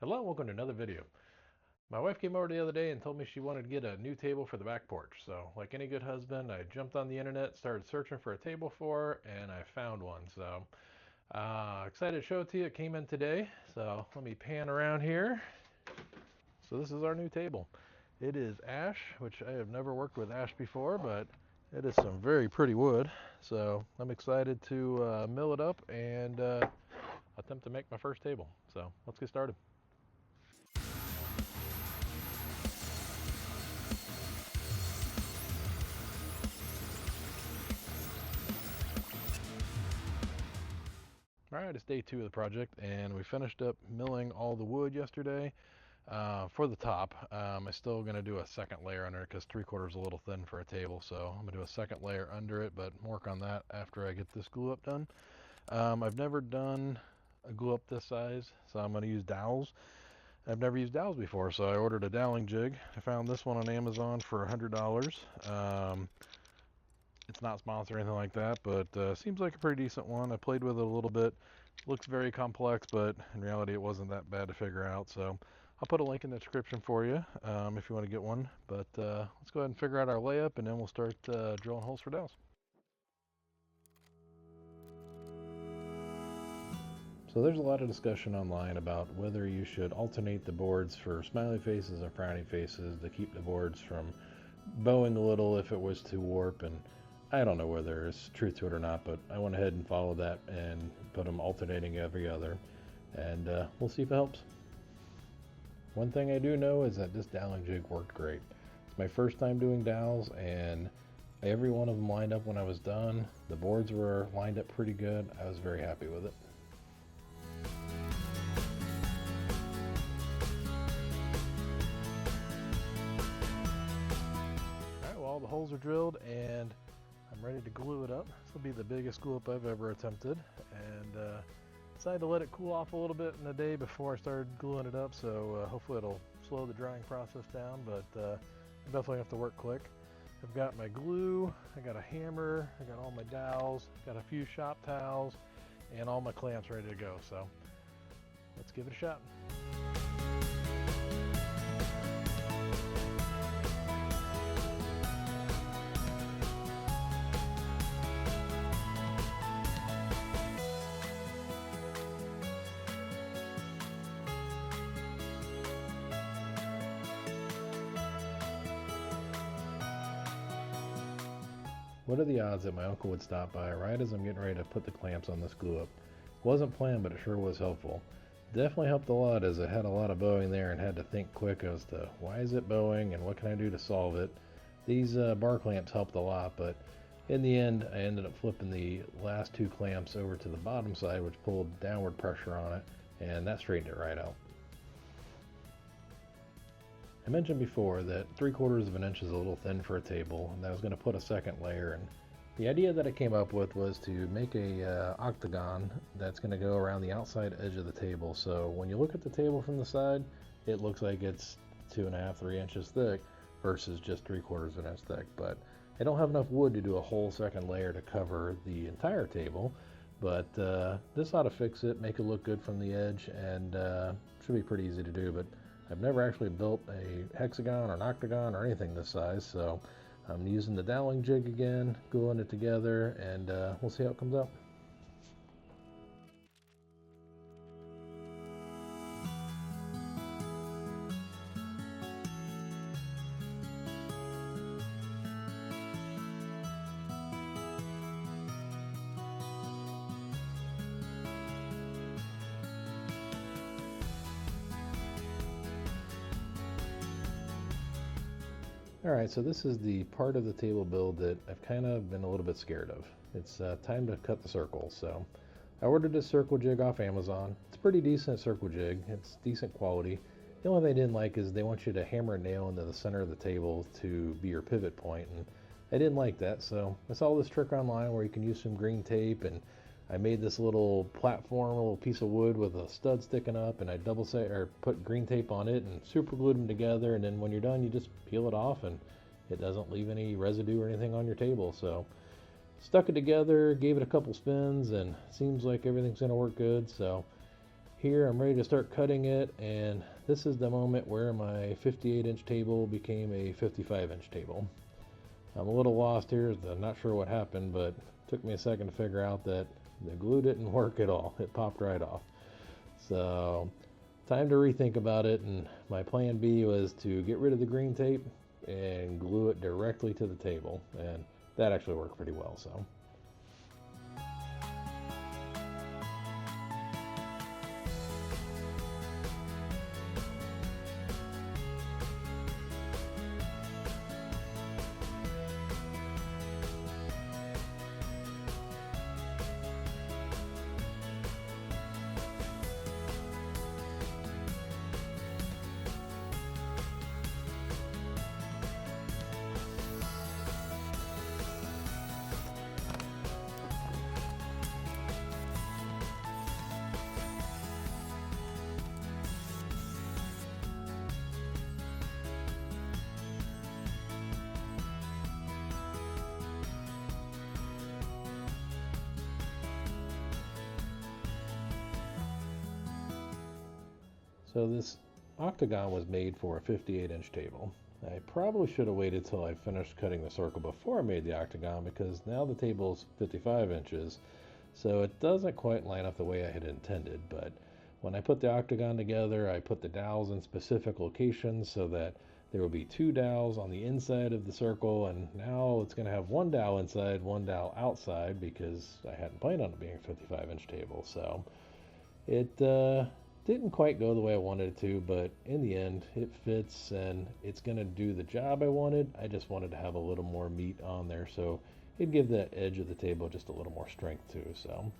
Hello, welcome to another video. My wife came over the other day and told me she wanted to get a new table for the back porch. So, like any good husband, I jumped on the internet, started searching for a table for her, and I found one. So, excited to show it to you. It came in today. So, let me pan around here. So, this is our new table. It is ash, which I have never worked with ash before, but it is some very pretty wood. So, I'm excited to mill it up and attempt to make my first table. So, let's get started. All right, it's day 2 of the project, and we finished up milling all the wood yesterday. For the top, I'm still going to do a second layer under it because 3/4 is a little thin for a table, so I'm going to do a second layer under it, but work on that after I get this glue up done. I've never done a glue up this size, so I'm going to use dowels. I've never used dowels before, so I ordered a doweling jig. I found this one on Amazon for $100. It's not sponsored or anything like that, but seems like a pretty decent one. I played with it a little bit. Looks very complex, but in reality it wasn't that bad to figure out. So I'll put a link in the description for you if you want to get one. But let's go ahead and figure out our layup, and then we'll start drilling holes for dowels. So there's a lot of discussion online about whether you should alternate the boards for smiley faces and frowny faces to keep the boards from bowing a little if it was to warp, and I don't know whether there's truth to it or not, but I went ahead and followed that and put them alternating every other, and we'll see if it helps. One thing I do know is that this doweling jig worked great. It's my first time doing dowels, and every one of them lined up when I was done. The boards were lined up pretty good. I was very happy with it. Alright, well, all the holes are drilled and I'm ready to glue it up. This will be the biggest glue up I've ever attempted, and decided to let it cool off a little bit in the day before I started gluing it up, so hopefully it'll slow the drying process down, but I definitely have to work quick. I've got my glue, I got a hammer, I got all my dowels, got a few shop towels, and all my clamps ready to go, so let's give it a shot. What are the odds that my uncle would stop by right as I'm getting ready to put the clamps on this glue up? Wasn't planned, but it sure was helpful. Definitely helped a lot as I had a lot of bowing there and had to think quick as to why is it bowing and what can I do to solve it. These bar clamps helped a lot, but in the end I ended up flipping the last 2 clamps over to the bottom side, which pulled downward pressure on it, and that straightened it right out. I mentioned before that 3/4 of an inch is a little thin for a table, and I was going to put a second layer, and the idea that I came up with was to make a octagon that's going to go around the outside edge of the table, so when you look at the table from the side it looks like it's 2.5–3 inches thick versus just 3/4 of an inch thick. But I don't have enough wood to do a whole second layer to cover the entire table, but this ought to fix it, make it look good from the edge, and should be pretty easy to do. But I've never actually built a hexagon or an octagon or anything this size, so I'm using the doweling jig again, gluing it together, and we'll see how it comes out. Alright, so this is the part of the table build that I've kind of been a little bit scared of. It's time to cut the circles. So I ordered this circle jig off Amazon. It's a pretty decent circle jig. It's decent quality. The only thing I didn't like is they want you to hammer a nail into the center of the table to be your pivot point, and I didn't like that. So I saw this trick online where you can use some green tape, and I made this little platform, a little piece of wood with a stud sticking up, and I put green tape on it and super glued them together, and then when you're done you just peel it off and it doesn't leave any residue or anything on your table. So stuck it together, gave it a couple spins, and seems like everything's going to work good. So here I'm ready to start cutting it, and this is the moment where my 58-inch table became a 55-inch table. I'm a little lost here, as I'm not sure what happened, but it took me a second to figure out that the glue didn't work at all. It popped right off. So time to rethink about it, and my plan B was to get rid of the green tape and glue it directly to the table, and that actually worked pretty well. So this octagon was made for a 58-inch table. I probably should have waited till I finished cutting the circle before I made the octagon, because now the table's 55 inches, so it doesn't quite line up the way I had intended. But when I put the octagon together, I put the dowels in specific locations so that there will be 2 dowels on the inside of the circle, and now it's going to have 1 dowel inside, 1 dowel outside, because I hadn't planned on it being a 55-inch table. So it didn't quite go the way I wanted it to, but in the end, it fits and it's going to do the job I wanted. I just wanted to have a little more meat on there, so it'd give that edge of the table just a little more strength too. So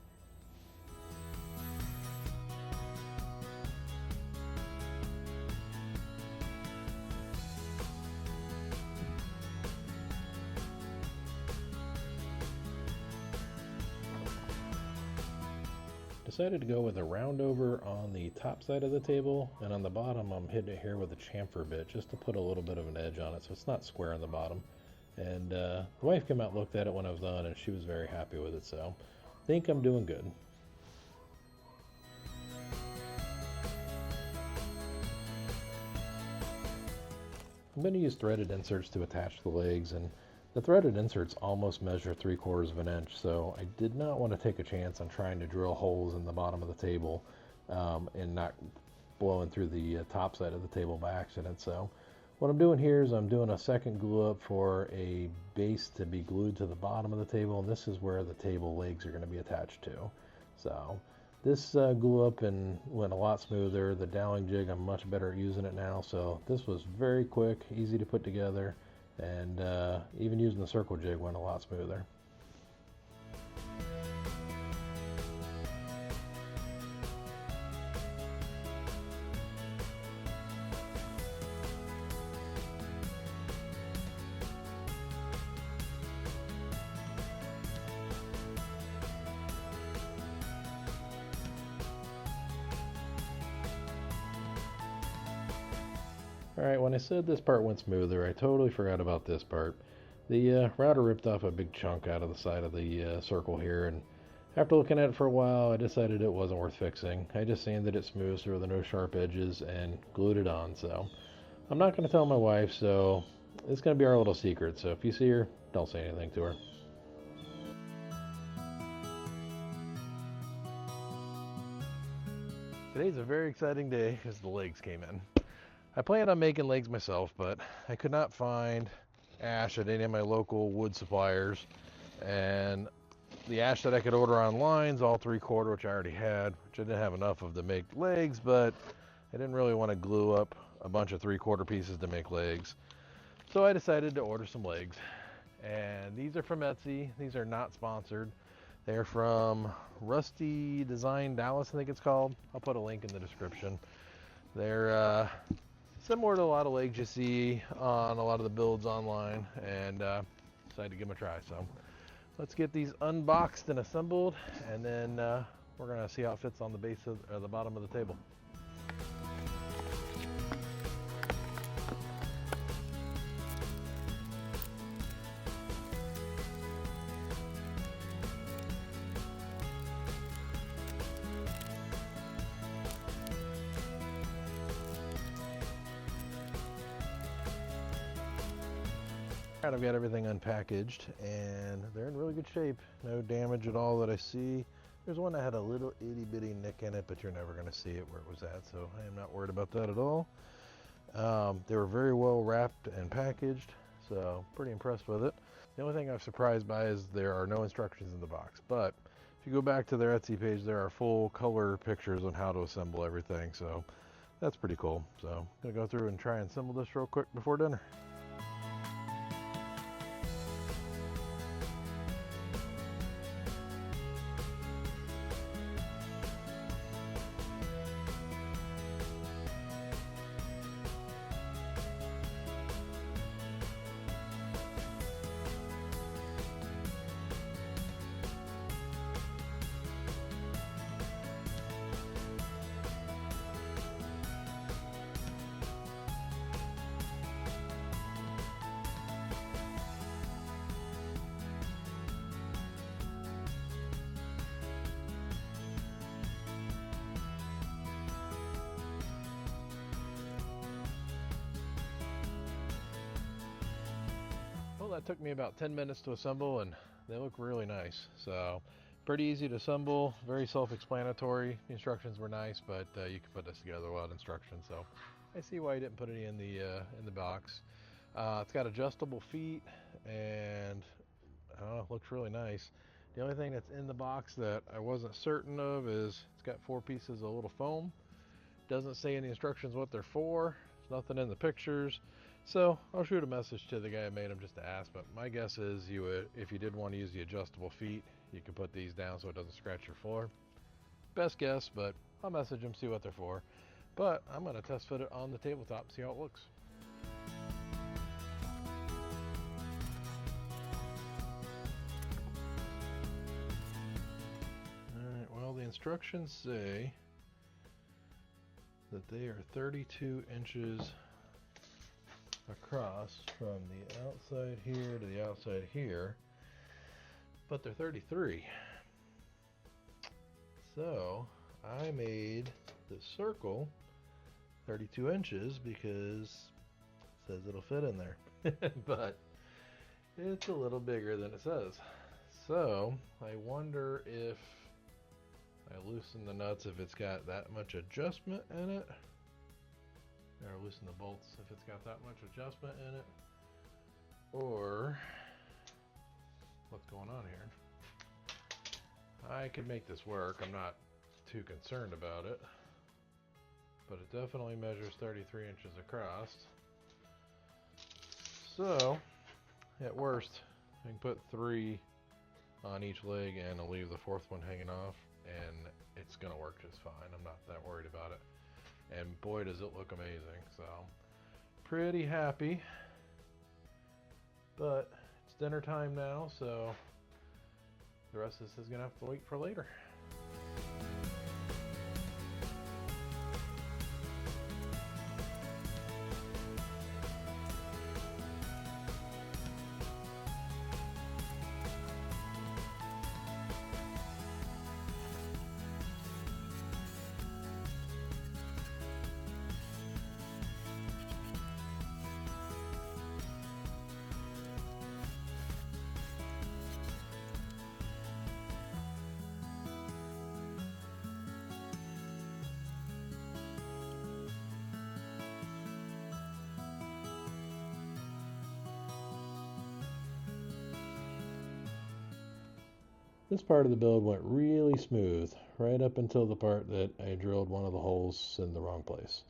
decided to go with a roundover on the top side of the table, and on the bottom I'm hitting it here with a chamfer bit just to put a little bit of an edge on it so it's not square on the bottom. And the wife came out and looked at it when I was done, and she was very happy with it, so I think I'm doing good. I'm going to use threaded inserts to attach the legs, and the threaded inserts almost measure 3/4 of an inch, so I did not want to take a chance on trying to drill holes in the bottom of the table and not blowing through the top side of the table by accident. So what I'm doing here is I'm doing a second glue up for a base to be glued to the bottom of the table, and this is where the table legs are going to be attached to. So this glue up and went a lot smoother. The doweling jig, I'm much better at using it now, so this was very quick, easy to put together. And even using the circle jig went a lot smoother. Alright, when I said this part went smoother, I totally forgot about this part. The router ripped off a big chunk out of the side of the circle here, and after looking at it for a while, I decided it wasn't worth fixing. I just sanded it smooth so there were no sharp edges and glued it on. So I'm not going to tell my wife, so it's going to be our little secret. So if you see her, don't say anything to her. Today's a very exciting day because the legs came in. I planned on making legs myself, but I could not find ash at any of my local wood suppliers, and the ash that I could order online is all 3/4, which I already had, which I didn't have enough of to make legs, but I didn't really want to glue up a bunch of 3/4 pieces to make legs. So I decided to order some legs, and these are from Etsy. These are not sponsored. They're from Rusty Design Dallas, I think it's called. I'll put a link in the description. They're similar to a lot of legs you see on a lot of the builds online, and decided to give them a try. So let's get these unboxed and assembled, and then we're going to see how it fits on the base of, or the bottom of the table. I've got everything unpackaged and they're in really good shape. No damage at all that I see. There's one that had a little itty bitty nick in it, but you're never going to see it where it was at, so I am not worried about that at all. They were very well wrapped and packaged, so pretty impressed with it. The only thing I'm surprised by is there are no instructions in the box, but if you go back to their Etsy page, there are full color pictures on how to assemble everything, so that's pretty cool. So I'm going to go through and try and assemble this real quick before dinner. Well, that took me about 10 minutes to assemble and they look really nice. So pretty easy to assemble, very self-explanatory. The instructions were nice, but you can put this together without instructions. So I see why you didn't put any in the box. It's got adjustable feet and I don't know, it looks really nice. The only thing that's in the box that I wasn't certain of is it's got 4 pieces of little foam. Doesn't say in the instructions what they're for. There's nothing in the pictures. So I'll shoot a message to the guy who made them just to ask, but my guess is you would, if you did want to use the adjustable feet, you could put these down so it doesn't scratch your floor. Best guess, but I'll message them, see what they're for. But I'm going to test fit it on the tabletop, see how it looks. Alright, well, the instructions say that they are 32 inches across from the outside here to the outside here, but they're 33. So I made the circle 32 inches because it says it'll fit in there, but it's a little bigger than it says. So I wonder if I loosen the nuts, if it's got that much adjustment in it. Or loosen the bolts if it's got that much adjustment in it, or what's going on here. I can make this work. I'm not too concerned about it, but it definitely measures 33 inches across. So at worst I can put 3 on each leg and I'll leave the 4th one hanging off and it's gonna work just fine. I'm not that worried about it. And boy, does it look amazing. So pretty happy, but it's dinner time now, so the rest of this is gonna have to wait for later. This part of the build went really smooth, right up until the part that I drilled one of the holes in the wrong place.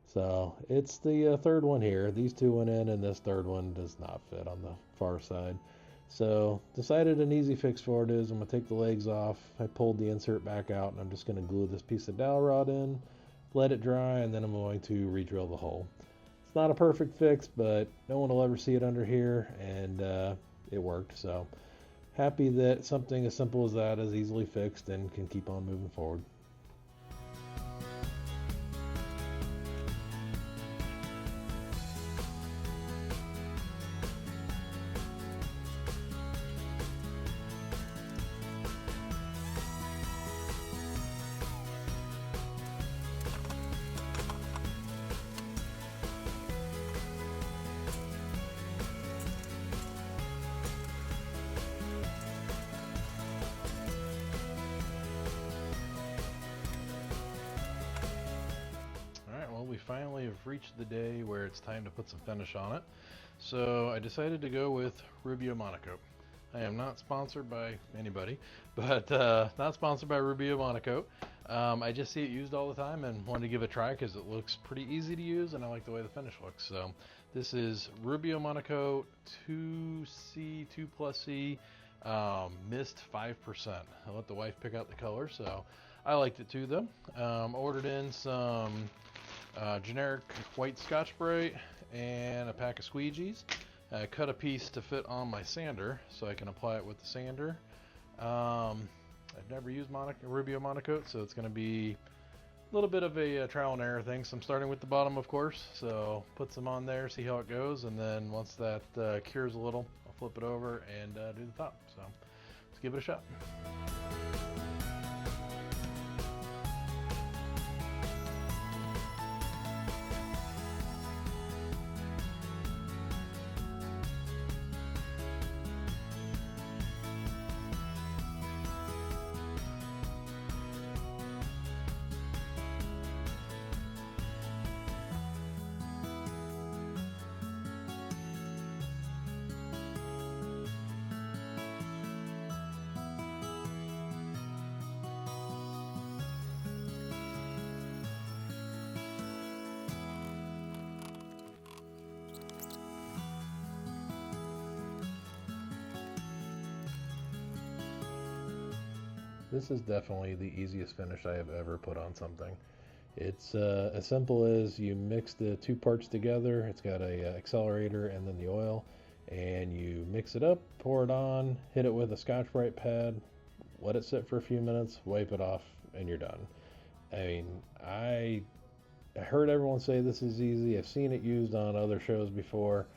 So it's the 3rd one here. These 2 went in and this 3rd one does not fit on the far side. So decided an easy fix for it is I'm going to take the legs off. I pulled the insert back out and I'm just going to glue this piece of dowel rod in, let it dry, and then I'm going to re-drill the hole. It's not a perfect fix, but no one will ever see it under here, and it worked. So happy that something as simple as that is easily fixed and can keep on moving forward. we finally have reached the day where it's time to put some finish on it. So I decided to go with Rubio Monocoat. I am not sponsored by anybody, but not sponsored by Rubio Monocoat. I just see it used all the time and wanted to give it a try because it looks pretty easy to use and I like the way the finish looks. So this is Rubio Monocoat 2C, 2+C, Mist 5%. I let the wife pick out the color, so I liked it too though. Ordered in some generic white scotch brite and a pack of squeegees. I cut a piece to fit on my sander so I can apply it with the sander. I've never used Rubio Monocoat, so it's going to be a little bit of a trial and error thing. So I'm starting with the bottom, of course. So put some on there, see how it goes, and then once that cures a little, I'll flip it over and do the top. So let's give it a shot. This is definitely the easiest finish I have ever put on something. It's as simple as you mix the two parts together. It's got a accelerator and then the oil, and you mix it up, pour it on, hit it with a Scotch-Brite pad, let it sit for a few minutes, wipe it off, and you're done. I mean, I heard everyone say this is easy. I've seen it used on other shows before,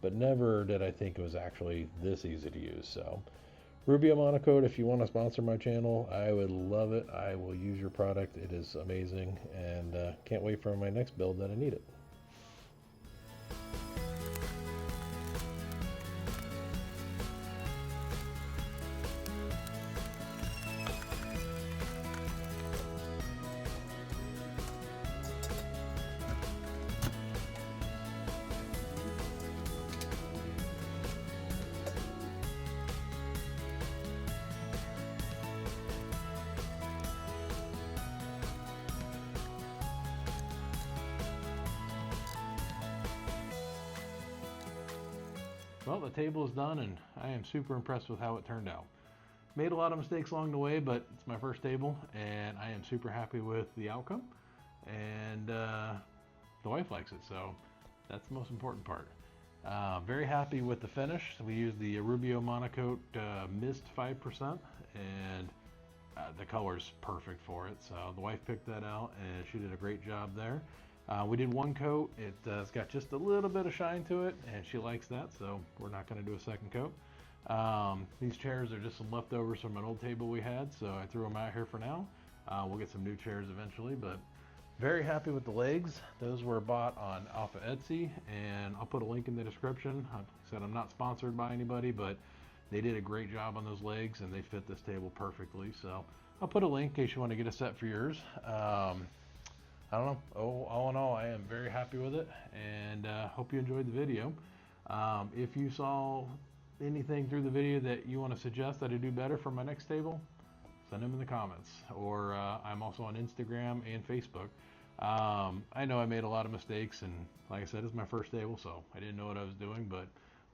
but never did I think it was actually this easy to use. So Rubio Monocoat, if you want to sponsor my channel, I would love it. I will use your product. It is amazing, and can't wait for my next build that I need it. Well, the table is done, and I am super impressed with how it turned out. Made a lot of mistakes along the way, but it's my first table, and I am super happy with the outcome. And the wife likes it, so that's the most important part. Very happy with the finish. We used the Rubio Monocoat Mist 5%, and the color is perfect for it. So the wife picked that out, and she did a great job there. We did one coat. It's got just a little bit of shine to it, and she likes that, so we're not going to do a second coat. These chairs are just some leftovers from an old table we had, so I threw them out here for now. We'll get some new chairs eventually, but very happy with the legs. Those were bought off of Etsy, and I'll put a link in the description. Like I said, I'm not sponsored by anybody, but they did a great job on those legs, and they fit this table perfectly. So I'll put a link in case you want to get a set for yours. I don't know. All in all, I am very happy with it, and hope you enjoyed the video. If you saw anything through the video that you want to suggest that I do better for my next table, send them in the comments. Or I'm also on Instagram and Facebook. I know I made a lot of mistakes, and like I said, it's my first table, so I didn't know what I was doing, but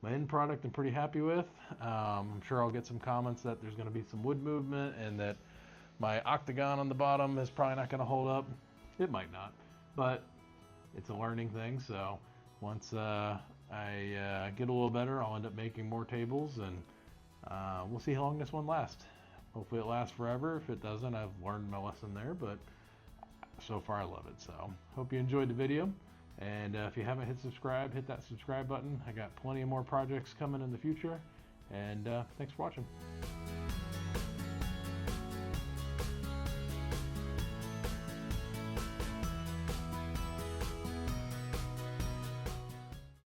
my end product I'm pretty happy with. I'm sure I'll get some comments that there's going to be some wood movement and that my octagon on the bottom is probably not going to hold up. It might not, but it's a learning thing. So once I get a little better, I'll end up making more tables, and we'll see how long this one lasts. Hopefully it lasts forever. If it doesn't, I've learned my lesson there, but so far I love it. So hope you enjoyed the video, and if you haven't hit subscribe, hit that subscribe button. I got plenty of more projects coming in the future, and thanks for watching.